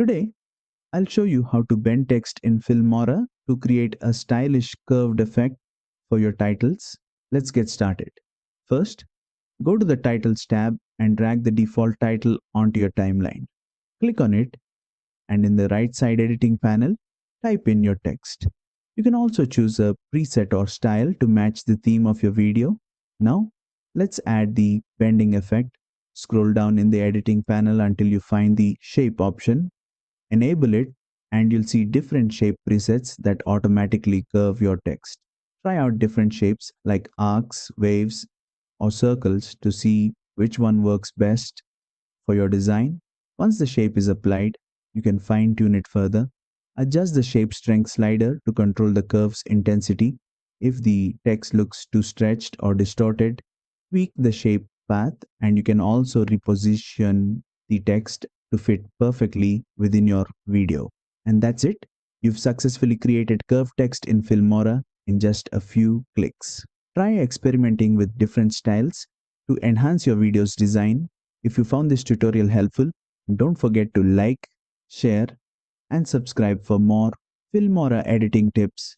Today, I'll show you how to bend text in Filmora to create a stylish curved effect for your titles. Let's get started. First, go to the Titles tab and drag the default title onto your timeline. Click on it, and in the right side editing panel, type in your text. You can also choose a preset or style to match the theme of your video. Now, let's add the bending effect. Scroll down in the editing panel until you find the shape option. Enable it, and you'll see different shape presets that automatically curve your text. Try out different shapes like arcs, waves, or circles to see which one works best for your design. Once the shape is applied, you can fine tune it further. Adjust the shape strength slider to control the curve's intensity. If the text looks too stretched or distorted, tweak the shape path, and you can also reposition the text to fit perfectly within your video. And that's it. You've successfully created curved text in Filmora in just a few clicks. Try experimenting with different styles to enhance your video's design. If you found this tutorial helpful, don't forget to like, share, and subscribe for more Filmora editing tips